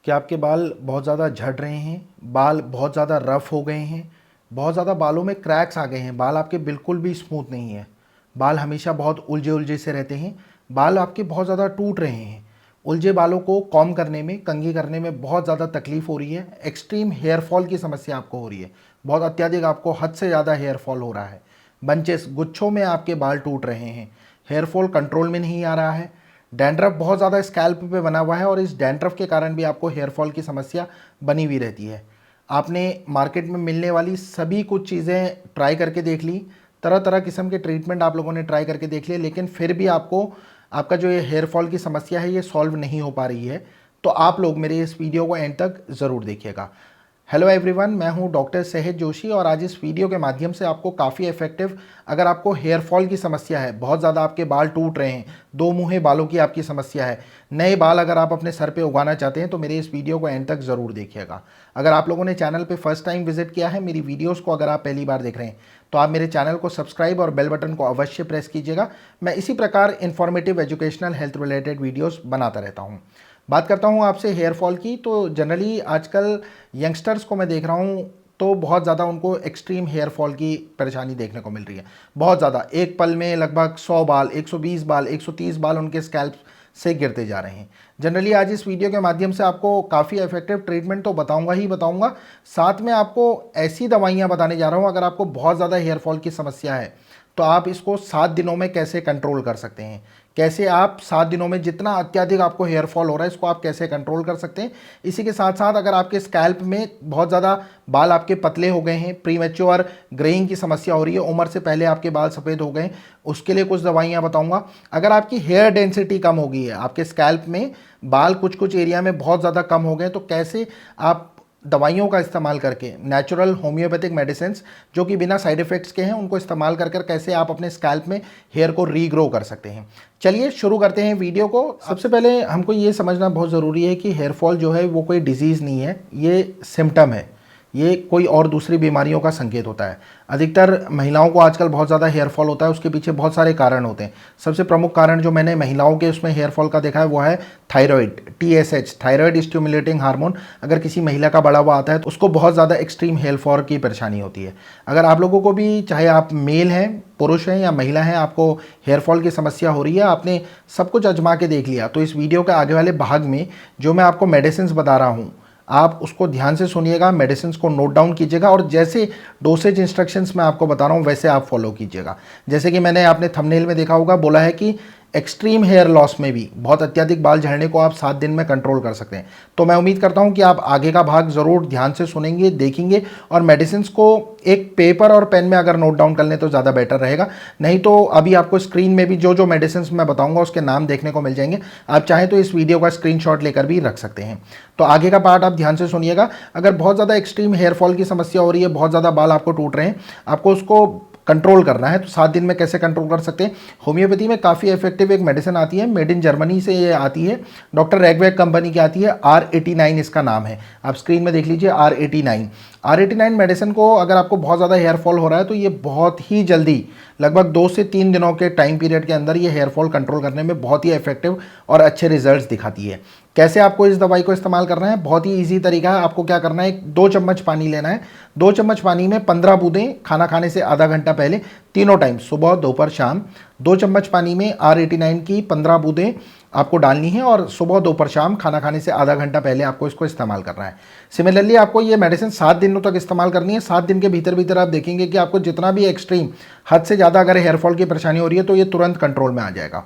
कि आपके बाल बहुत ज़्यादा झड़ रहे हैं, बाल बहुत ज़्यादा रफ़ हो गए हैं, बहुत ज़्यादा बालों में क्रैक्स आ गए हैं, बाल आपके बिल्कुल भी स्मूथ नहीं है, बाल हमेशा बहुत उलझे उलझे से रहते हैं, बाल आपके बहुत ज़्यादा टूट रहे हैं, उलझे बालों को कॉम करने में, कंघी करने में बहुत ज़्यादा तकलीफ हो रही है, एक्सट्रीम हेयर फॉल की समस्या आपको हो रही है, बहुत अत्यधिक आपको हद से ज़्यादा हेयर फॉल हो रहा है, बंचेस गुच्छों में आपके बाल टूट रहे हैं, हेयर फॉल कंट्रोल में नहीं आ रहा है, डैंड्रफ बहुत ज़्यादा स्कैल्प पे बना हुआ है और इस डैंड्रफ के कारण भी आपको हेयर फॉल की समस्या बनी हुई रहती है। आपने मार्केट में मिलने वाली सभी कुछ चीज़ें ट्राई करके देख ली, तरह तरह किस्म के ट्रीटमेंट आप लोगों ने ट्राई करके देख लिए, लेकिन फिर भी आपको आपका जो ये हेयर फॉल की समस्या है ये सॉल्व नहीं हो पा रही है। तो आप लोग मेरे इस वीडियो को एंड तक ज़रूर देखिएगा। हेलो एवरीवन, मैं हूं डॉक्टर सहज जोशी और आज इस वीडियो के माध्यम से आपको काफ़ी इफेक्टिव, अगर आपको हेयर फॉल की समस्या है, बहुत ज़्यादा आपके बाल टूट रहे हैं, दो मुँहे बालों की आपकी समस्या है, नए बाल अगर आप अपने सर पे उगाना चाहते हैं तो मेरे इस वीडियो को एंड तक ज़रूर देखिएगा। अगर आप लोगों ने चैनल पे फर्स्ट टाइम विजिट किया है, मेरी वीडियोज़ को अगर आप पहली बार देख रहे हैं तो आप मेरे चैनल को सब्सक्राइब और बेल बटन को अवश्य प्रेस कीजिएगा। मैं इसी प्रकार informative, educational, health related videos बनाता रहता हूँ। बात करता हूँ आपसे हेयर फॉल की, तो जनरली आजकल यंगस्टर्स को मैं देख रहा हूँ तो बहुत ज़्यादा उनको एक्सट्रीम हेयर फॉल की परेशानी देखने को मिल रही है। बहुत ज़्यादा, एक पल में लगभग 100 बाल, 120 बाल, 130 बाल उनके स्कैल्प से गिरते जा रहे हैं। जनरली आज इस वीडियो के माध्यम से आपको काफ़ी इफेक्टिव ट्रीटमेंट तो बताऊंगा ही बताऊंगा, साथ में आपको ऐसी दवाइयाँ बताने जा रहा हूँ, अगर आपको बहुत ज़्यादा हेयर फॉल की समस्या है तो आप इसको 7 दिनों में कैसे कंट्रोल कर सकते हैं, कैसे आप 7 दिनों में जितना अत्यधिक आपको हेयर फॉल हो रहा है इसको आप कैसे कंट्रोल कर सकते हैं। इसी के साथ साथ अगर आपके स्कैल्प में बहुत ज़्यादा बाल आपके पतले हो गए हैं, प्रीमेच्योर ग्रेइंग की समस्या हो रही है, उम्र से पहले आपके बाल सफ़ेद हो गए, उसके लिए कुछ दवाइयाँ बताऊँगा। अगर आपकी हेयर डेंसिटी कम हो गई है, आपके स्कैल्प में बाल कुछ कुछ एरिया में बहुत ज़्यादा कम हो गए, तो कैसे आप दवाइयों का इस्तेमाल करके, नेचुरल होम्योपैथिक मेडिसिन्स जो कि बिना साइड इफ़ेक्ट्स के हैं, उनको इस्तेमाल कर कर कैसे आप अपने स्कैल्प में हेयर को रीग्रो कर सकते हैं। चलिए शुरू करते हैं वीडियो को। सबसे पहले हमको ये समझना बहुत ज़रूरी है कि हेयर फॉल जो है वो कोई डिजीज़ नहीं है, ये सिम्टम है, ये कोई और दूसरी बीमारियों का संकेत होता है। अधिकतर महिलाओं को आजकल बहुत ज़्यादा हेयर फॉल होता है, उसके पीछे बहुत सारे कारण होते हैं। सबसे प्रमुख कारण जो मैंने महिलाओं के उसमें हेयर फॉल का देखा है वो है thyroid, TSH, thyroid stimulating hormone. अगर किसी महिला का बढ़ा हुआ आता है तो उसको बहुत ज़्यादा एक्सट्रीम हेयर फॉल की परेशानी होती है। अगर आप लोगों को भी, चाहे आप मेल हैं, पुरुष हैं या महिला हैं, आपको हेयर फॉल की समस्या हो रही है, आपने सब कुछ आजमा के देख लिया, तो इस वीडियो के आगे वाले भाग में जो मैं आपको मेडिसिन बता रहा हूँ आप उसको ध्यान से सुनिएगा, मेडिसिन को नोट डाउन कीजिएगा और जैसे डोसेज इंस्ट्रक्शंस मैं आपको बता रहा हूँ वैसे आप फॉलो कीजिएगा। जैसे कि मैंने आपने थंबनेल में देखा होगा, बोला है कि एक्सट्रीम हेयर लॉस में भी, बहुत अत्यधिक बाल झड़ने को आप 7 दिन में कंट्रोल कर सकते हैं। तो मैं उम्मीद करता हूं कि आप आगे का भाग ज़रूर ध्यान से सुनेंगे, देखेंगे और मेडिसिन को एक पेपर और पेन में अगर नोट डाउन कर लें तो ज़्यादा बेटर रहेगा। नहीं तो अभी आपको स्क्रीन में भी जो जो मेडिसिन मैं बताऊंगा उसके नाम देखने को मिल जाएंगे, आप चाहें तो इस वीडियो का स्क्रीनशॉट लेकर भी रख सकते हैं। तो आगे का पार्ट आप ध्यान से सुनिएगा। अगर बहुत ज़्यादा एक्सट्रीम हेयर फॉल की समस्या हो रही है, बहुत ज़्यादा बाल आपको टूट रहे हैं, आपको उसको कंट्रोल करना है, तो 7 दिन में कैसे कंट्रोल कर सकते हैं। होम्योपैथी में काफ़ी इफेक्टिव एक मेडिसिन आती है, मेड इन जर्मनी से ये आती है, डॉक्टर रैगवैक कंपनी की आती है, R89 इसका नाम है, आप स्क्रीन में देख लीजिए, R89 मेडिसिन को अगर आपको बहुत ज़्यादा हेयर फॉल हो रहा है तो ये बहुत ही जल्दी, लगभग 2 से 3 दिनों के टाइम पीरियड के अंदर ये हेयर फॉल कंट्रोल करने में बहुत ही इफेक्टिव और अच्छे रिजल्ट्स दिखाती है। कैसे आपको इस दवाई को इस्तेमाल करना है, बहुत ही इजी तरीका है। आपको क्या करना है, 2 चम्मच पानी लेना है, 2 चम्मच पानी में 15 बूंदें खाना खाने से आधा घंटा पहले, तीनों टाइम, सुबह, दोपहर, शाम, 2 चम्मच पानी में R89 की 15 बूंदें आपको डालनी है और सुबह, दोपहर, शाम खाना खाने से आधा घंटा पहले आपको इसको इस्तेमाल करना है। सिमिलरली आपको ये मेडिसिन 7 दिनों तक इस्तेमाल करनी है। 7 दिन के भीतर भीतर आप देखेंगे कि आपको जितना भी एक्सट्रीम, हद से ज़्यादा अगर हेयर फॉल की परेशानी हो रही है तो ये तुरंत कंट्रोल में आ जाएगा।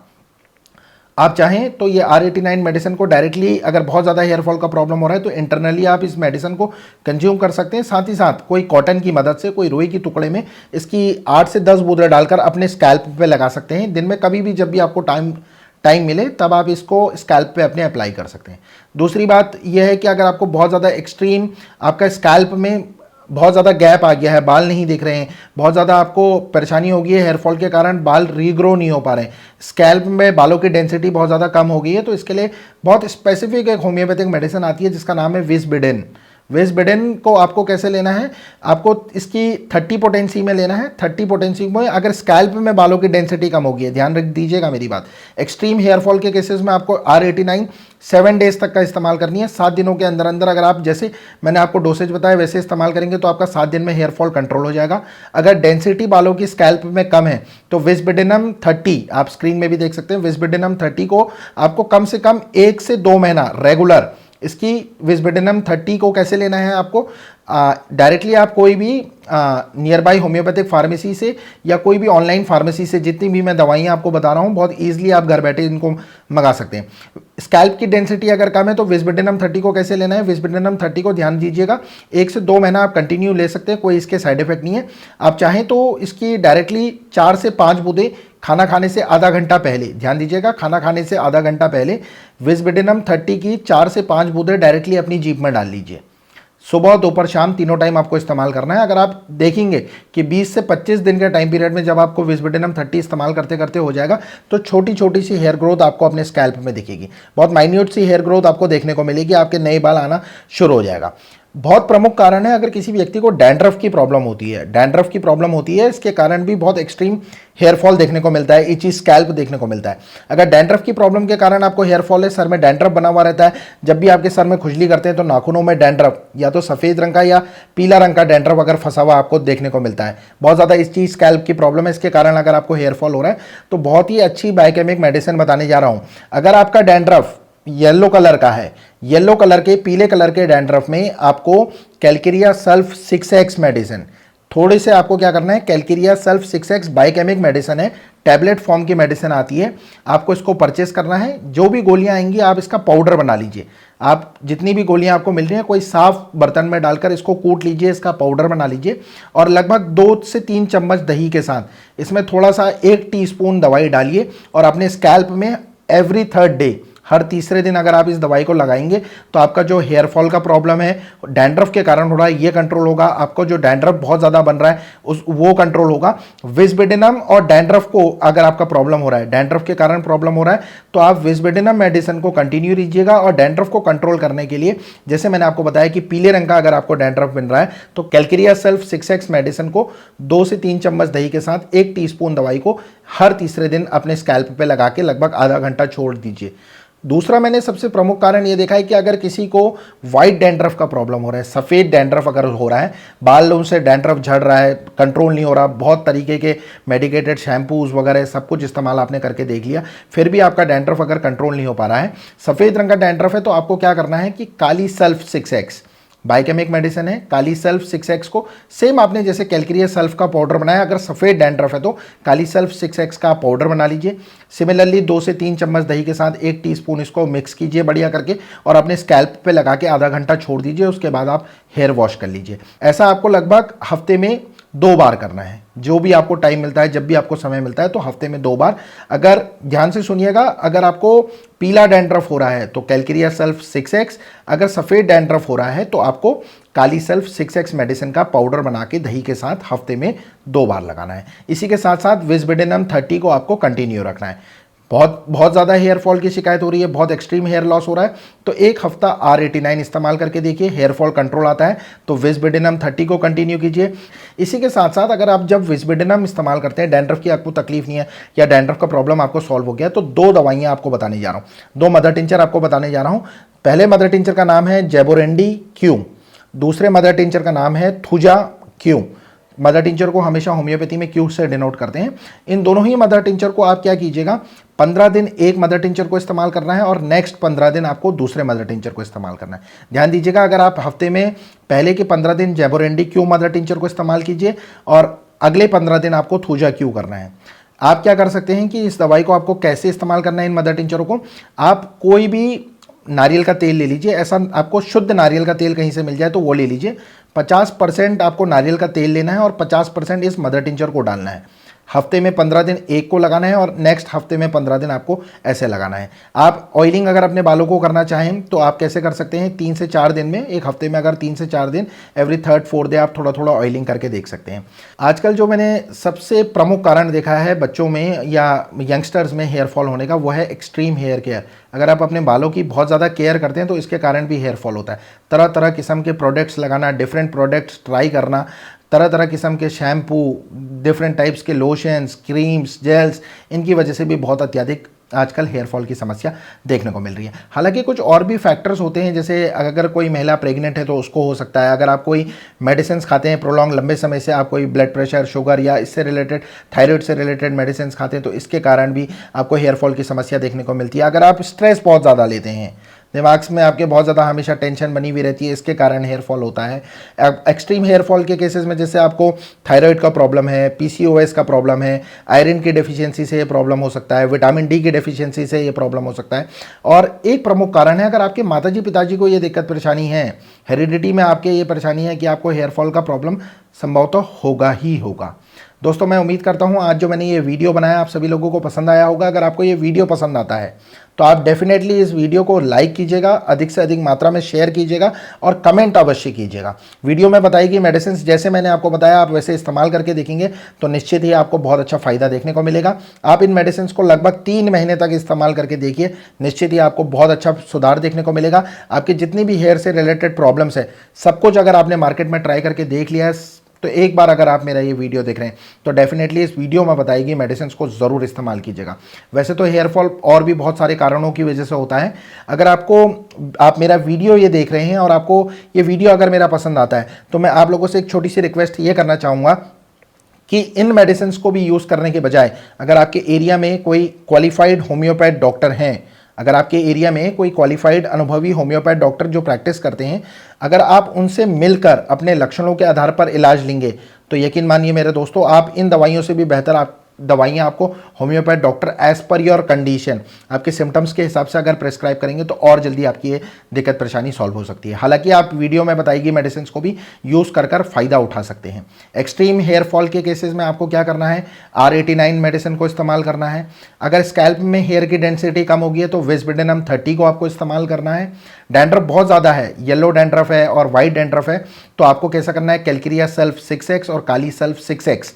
आप चाहें तो ये R89 मेडिसिन को डायरेक्टली, अगर बहुत ज़्यादा हेयर फॉल का प्रॉब्लम हो रहा है तो इंटरनली आप इस मेडिसिन को कंज्यूम कर सकते हैं। साथ ही साथ कोई कॉटन की मदद से, कोई रुई की टुकड़े में इसकी 8 से 10 बूंदें डालकर अपने स्कैल्प पे लगा सकते हैं। दिन में कभी भी जब भी आपको टाइम मिले तब आप इसको स्कैल्प पे अपने अप्लाई कर सकते हैं। दूसरी बात यह है कि अगर आपको बहुत ज़्यादा एक्सट्रीम, आपका स्कैल्प में बहुत ज़्यादा गैप आ गया है, बाल नहीं दिख रहे हैं, बहुत ज़्यादा आपको परेशानी हो गई है हेयर फॉल के कारण, बाल रीग्रो नहीं हो पा रहे हैं, स्कैल्प में बालों की डेंसिटी बहुत ज़्यादा कम हो गई है, तो इसके लिए बहुत स्पेसिफिक एक होम्योपैथिक मेडिसिन आती है जिसका नाम है विस्बिडेन। विस्बेडिन को आपको कैसे लेना है, आपको इसकी 30 पोटेंसी में लेना है। 30 पोटेंसी में अगर स्कैल्प में बालों की डेंसिटी कम होगी है, ध्यान रख दीजिएगा मेरी बात। एक्सट्रीम हेयर फॉल के केसेस में आपको R89 7 डेज तक का इस्तेमाल करनी है। 7 दिनों के अंदर अंदर अगर आप जैसे मैंने आपको डोसेज बताया वैसे इस्तेमाल करेंगे तो आपका 7 दिन में हेयर फॉल कंट्रोल हो जाएगा। अगर डेंसिटी बालों की स्कैल्प में कम है तो विस्बेडिनम 30, आप स्क्रीन में भी देख सकते हैं, विस्बेडिनम 30 को आपको कम से कम 1 से 2 महीना रेगुलर, इसकी विस्बेडिनम 30 को कैसे लेना है आपको, डायरेक्टली आप कोई भी नियर बाई होम्योपैथिक फार्मेसी से या कोई भी ऑनलाइन फार्मेसी से, जितनी भी मैं दवाइयाँ आपको बता रहा हूँ, बहुत ईजिली आप घर बैठे इनको मंगा सकते हैं। स्कैल्प की डेंसिटी अगर कम है तो विस्बेडिनम 30 को कैसे लेना है, विस्बेडिनम 30 को ध्यान दीजिएगा 1 से 2 महीना आप कंटिन्यू ले सकते हैं, कोई इसके साइड इफेक्ट नहीं है। आप चाहें तो इसकी डायरेक्टली 4 से 5 बूंदें खाना खाने से आधा घंटा पहले, ध्यान दीजिएगा खाना खाने से आधा घंटा पहले विस्बेडिनम 30 की 4 से 5 बूंदें डायरेक्टली अपनी जीभ में डाल लीजिए। सुबह दोपहर शाम तीनों टाइम आपको इस्तेमाल करना है। अगर आप देखेंगे कि 20 से 25 दिन के टाइम पीरियड में जब आपको विस्बेडिनम 30 इस्तेमाल करते करते हो जाएगा तो छोटी छोटी सी हेयर ग्रोथ आपको अपने स्कैल्प में दिखेगी, बहुत माइन्यूट सी हेयर ग्रोथ आपको देखने को मिलेगी, आपके नए बाल आना शुरू हो जाएगा। बहुत प्रमुख कारण है अगर किसी व्यक्ति को डैंड्रफ की प्रॉब्लम होती है, डैंड्रफ की प्रॉब्लम होती है, इसके कारण भी बहुत एक्सट्रीम हेयर फॉल देखने को मिलता है, इची स्कैल्प देखने को मिलता है। अगर डैंड्रफ की प्रॉब्लम के कारण आपको हेयर फॉल है, सर में डैंड्रफ बना हुआ रहता है, जब भी आपके सर में खुजली करते हैं तो नाखूनों में डैंड्रफ, या तो सफ़ेद रंग का या पीला रंग का डैंड्रफ अगर फंसा हुआ आपको देखने को मिलता है, बहुत ज़्यादा इची स्कैल्प की प्रॉब्लम है, इसके कारण अगर आपको हेयर फॉल हो रहा है तो बहुत ही अच्छी बायोकेमिक मेडिसिन बताने जा रहा हूँ। अगर आपका डैंड्रफ येलो कलर का है, येलो कलर के पीले कलर के डैंड्रफ में आपको कैलकेरिया सल्फ 6x मेडिसिन, थोड़े से आपको क्या करना है, Calcarea sulph 6x biochemic medicine है, टैबलेट फॉर्म की मेडिसिन आती है, आपको इसको परचेस करना है। जो भी गोलियां आएंगी आप इसका पाउडर बना लीजिए, आप जितनी भी गोलियां आपको मिल रही हैं कोई साफ बर्तन में डालकर इसको कूट लीजिए, इसका पाउडर बना लीजिए और लगभग 2 से 3 चम्मच दही के साथ इसमें थोड़ा सा 1 टीस्पून दवाई डालिए और अपने स्कैल्प में एवरी 3rd डे, हर तीसरे दिन अगर आप इस दवाई को लगाएंगे तो आपका जो हेयर फॉल का प्रॉब्लम है, डैंड्रफ के कारण हो रहा है, ये कंट्रोल होगा। आपको जो डैंड्रफ बहुत ज़्यादा बन रहा है वो कंट्रोल होगा। विस्बेडिनम और डैंड्रफ को अगर आपका प्रॉब्लम हो रहा है, डैंड्रफ के कारण प्रॉब्लम हो रहा है, तो आप विस्बेडिनम मेडिसिन को कंटिन्यू लीजिएगा। और डैंड्रफ को कंट्रोल करने के लिए जैसे मैंने आपको बताया कि पीले रंग का अगर आपको डैंड्रफ बन रहा है तो कैलकेरिया सल्फ 6x मेडिसिन को 2 से 3 चम्मच दही के साथ 1 टीस्पून दवाई को हर तीसरे दिन अपने स्कैल्प पे लगा के लगभग आधा घंटा छोड़ दीजिए। दूसरा मैंने सबसे प्रमुख कारण ये देखा है कि अगर किसी को वाइट डैंड्रफ का प्रॉब्लम हो रहा है, सफ़ेद डैंड्रफ अगर हो रहा है, बालों से डैंड्रफ झड़ रहा है, कंट्रोल नहीं हो रहा, बहुत तरीके के मेडिकेटेड शैम्पूज़ वगैरह सब कुछ इस्तेमाल आपने करके देख लिया, फिर भी आपका डैंड्रफ अगर कंट्रोल नहीं हो पा रहा है, सफ़ेद रंग का डैंड्रफ है, तो आपको क्या करना है कि kali sulph 6x biochemic medicine है, काली सल्फ 6x को सेम आपने जैसे कैलकेरिया सल्फ का पाउडर बनाया, अगर सफ़ेद डैंड्रफ है तो काली सल्फ 6x का पाउडर बना लीजिए। सिमिलरली 2 से 3 चम्मच दही के साथ 1 टीस्पून इसको मिक्स कीजिए बढ़िया करके और अपने स्कैल्प पे लगा के आधा घंटा छोड़ दीजिए, उसके बाद आप हेयर वॉश कर लीजिए। ऐसा आपको लगभग हफ्ते में 2 बार करना है, जो भी आपको टाइम मिलता है, जब भी आपको समय मिलता है तो हफ्ते में 2 बार। अगर ध्यान से सुनिएगा, अगर आपको पीला डैंड्रफ हो रहा है तो कैलकेरिया सल्फ 6x, अगर सफ़ेद डैंड्रफ हो रहा है तो आपको काली सल्फ 6x मेडिसिन का पाउडर बना के दही के साथ हफ्ते में 2 बार लगाना है। इसी के साथ साथ विस्बेडिनम 30 को आपको कंटिन्यू रखना है। बहुत ज़्यादा हेयर फॉल की शिकायत हो रही है, बहुत एक्सट्रीम हेयर लॉस हो रहा है, तो 1 हफ्ता R89 इस्तेमाल करके देखिए, हेयर फॉल कंट्रोल आता है। तो विस्बेडिनम 30 को कंटिन्यू कीजिए। इसी के साथ साथ अगर आप जब विस्बेडिनम इस्तेमाल करते हैं, डैंड्रफ की आपको तकलीफ नहीं है या डैंड्रफ का प्रॉब्लम आपको सॉल्व हो गया, तो 2 दवाइयाँ आपको बताने जा रहा हूँ, 2 मदर टिंचर आपको बताने जा रहा हूँ। पहले मदर टिंचर का नाम है जेबोरेंडी क्यू, दूसरे मदर टिंचर का नाम है थुजा क्यू। मदर टिंचर को हमेशा होम्योपैथी में क्यू से डिनोट करते हैं। इन दोनों ही मदर टिंचर को आप क्या कीजिएगा, 15 दिन एक मदर टिंचर को इस्तेमाल करना है और नेक्स्ट 15 दिन आपको दूसरे मदर टिंचर को इस्तेमाल करना है। ध्यान दीजिएगा, अगर आप हफ्ते में पहले के 15 दिन जेबोरेंडी क्यू मदर टिंचर को इस्तेमाल कीजिए और अगले 15 दिन आपको थूजा क्यू करना है। आप क्या कर सकते हैं कि इस दवाई को आपको कैसे इस्तेमाल करना है, इन मदर टिंचरों को, आप कोई भी नारियल का तेल ले लीजिए, ऐसा आपको शुद्ध नारियल का तेल कहीं से मिल जाए तो वो ले लीजिए। 50% आपको नारियल का तेल लेना है और 50% इस मदर टिंचर को डालना है। हफ्ते में 15 दिन एक को लगाना है और नेक्स्ट हफ्ते में 15 दिन आपको ऐसे लगाना है। आप ऑयलिंग अगर अपने बालों को करना चाहें तो आप कैसे कर सकते हैं, 3 से 4 दिन में, एक हफ्ते में अगर 3 से 4 दिन एवरी थर्ड फोर्थ डे आप थोड़ा थोड़ा ऑयलिंग करके देख सकते हैं। आजकल जो मैंने सबसे प्रमुख कारण देखा है बच्चों में या यंगस्टर्स में हेयर फॉल होने का, वो है एक्सट्रीम हेयर केयर। अगर आप अपने बालों की बहुत ज़्यादा केयर करते हैं तो इसके कारण भी हेयर फॉल होता है। तरह तरह किस्म के प्रोडक्ट्स लगाना, डिफरेंट प्रोडक्ट्स ट्राई करना, तरह तरह किस्म के शैम्पू, डिफरेंट टाइप्स के लोशंस, क्रीम्स, जेल्स, इनकी वजह से भी बहुत अत्यधिक आजकल हेयर फॉल की समस्या देखने को मिल रही है। हालांकि कुछ और भी फैक्टर्स होते हैं, जैसे अगर कोई महिला प्रेग्नेंट है तो उसको हो सकता है, अगर आप कोई मेडिसिन खाते हैं प्रोलॉन्ग लंबे समय से, आप कोई ब्लड प्रेशर, शुगर या इससे रिलेटेड थायराइड से रिलेटेड मेडिसिन खाते हैं तो इसके कारण भी आपको हेयर फॉल की समस्या देखने को मिलती है। अगर आप स्ट्रेस बहुत ज़्यादा लेते हैं, दिमाग में आपके बहुत ज़्यादा हमेशा टेंशन बनी हुई रहती है, इसके कारण हेयर फॉल होता है। एक्सट्रीम हेयर फॉल के केसेस में जैसे आपको थायराइड का प्रॉब्लम है, पीसीओएस का प्रॉब्लम है, आयरन की डेफिशिएंसी से ये प्रॉब्लम हो सकता है, विटामिन डी की डेफिशिएंसी से ये प्रॉब्लम हो सकता है। और एक प्रमुख कारण है, अगर आपके माताजी पिताजी को ये दिक्कत परेशानी है, हेरिडिटी में आपके ये परेशानी है कि आपको हेयर फॉल का प्रॉब्लम संभवतः होगा ही होगा। दोस्तों मैं उम्मीद करता हूँ आज जो मैंने ये वीडियो बनाया आप सभी लोगों को पसंद आया होगा। अगर आपको ये वीडियो पसंद आता है तो आप डेफिनेटली इस वीडियो को लाइक कीजिएगा, अधिक से अधिक मात्रा में शेयर कीजिएगा और कमेंट अवश्य कीजिएगा। वीडियो में बताई गई मेडिसिन जैसे मैंने आपको बताया आप वैसे इस्तेमाल करके देखेंगे तो निश्चित ही आपको बहुत अच्छा फायदा देखने को मिलेगा। आप इन मेडिसिन को लगभग 3 महीने तक इस्तेमाल करके देखिए, निश्चित ही आपको बहुत अच्छा सुधार देखने को मिलेगा। आपकी जितनी भी हेयर से रिलेटेड प्रॉब्लम्स है सब कुछ अगर आपने मार्केट में ट्राई करके देख लिया है तो एक बार अगर आप मेरा ये वीडियो देख रहे हैं तो डेफिनेटली इस वीडियो में बताई गई मेडिसिन को ज़रूर इस्तेमाल कीजिएगा। वैसे तो हेयर फॉल और भी बहुत सारे कारणों की वजह से होता है। अगर आप मेरा वीडियो ये देख रहे हैं और आपको ये वीडियो अगर मेरा पसंद आता है तो मैं आप लोगों से एक छोटी सी रिक्वेस्ट ये करना चाहूँगा कि इन मेडिसिन को भी यूज़ करने के बजाय अगर आपके एरिया में कोई क्वालिफाइड होम्योपैथ डॉक्टर हैं, अगर आपके एरिया में कोई क्वालिफाइड अनुभवी होम्योपैथ डॉक्टर जो प्रैक्टिस करते हैं, अगर आप उनसे मिलकर अपने लक्षणों के आधार पर इलाज लेंगे तो यकीन मानिए मेरे दोस्तों आप इन दवाइयों से भी बेहतर आप दवाइयाँ आपको homeopath doctor as per your condition, आपके सिम्टम्स के हिसाब से अगर प्रेस्क्राइब करेंगे तो और जल्दी आपकी ये दिक्कत परेशानी सॉल्व हो सकती है। हालांकि आप वीडियो में बताई गई मेडिसिन को भी यूज़ कर फ़ायदा उठा सकते हैं। एक्सट्रीम हेयर फॉल के केसेस में आपको क्या करना है, R89 मेडिसिन को इस्तेमाल करना है। अगर स्कैल्प में हेयर की डेंसिटी कम होगी है तो विस्बेडेनम 30 को आपको इस्तेमाल करना है। डैंड्रफ बहुत ज़्यादा है, येलो डैंड्रफ है और वाइट डैंड्रफ है तो आपको कैसा करना है, कैलक्रिया सल्फ 6x और काली सल्फ 6x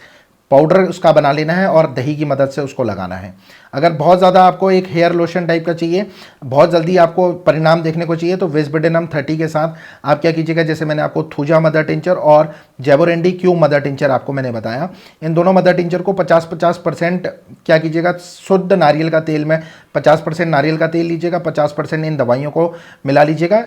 पाउडर उसका बना लेना है और दही की मदद से उसको लगाना है। अगर बहुत ज़्यादा आपको एक हेयर लोशन टाइप का चाहिए, बहुत जल्दी आपको परिणाम देखने को चाहिए तो विस्बेडेनम 30 के साथ आप क्या कीजिएगा, जैसे मैंने आपको थूजा मदर टिंचर और जैबोरेंडी क्यू मदर टिंचर आपको मैंने बताया, इन दोनों मदर टिंचर को 50-50% क्या कीजिएगा, शुद्ध नारियल का तेल में 50% नारियल का तेल लीजिएगा, 50% इन दवाइयों को मिला लीजिएगा।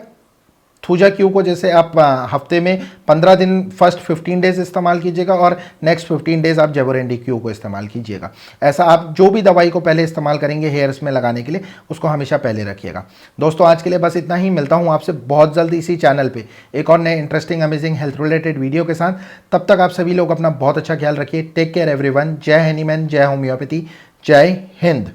थूजा क्यू को जैसे आप हफ्ते में 15 दिन फर्स्ट 15 डेज इस्तेमाल कीजिएगा और नेक्स्ट 15 डेज आप जैबोरेंडी क्यू को इस्तेमाल कीजिएगा। ऐसा आप जो भी दवाई को पहले इस्तेमाल करेंगे हेयर्स में लगाने के लिए उसको हमेशा पहले रखिएगा। दोस्तों आज के लिए बस इतना ही, मिलता हूँ आपसे बहुत जल्द इसी चैनल पे एक और नए interesting amazing health related video के साथ। तब तक आप सभी लोग अपना बहुत अच्छा ख्याल रखिए। Take care everyone. जय हनीमैन, जय होम्योपैथी, जय हिंद।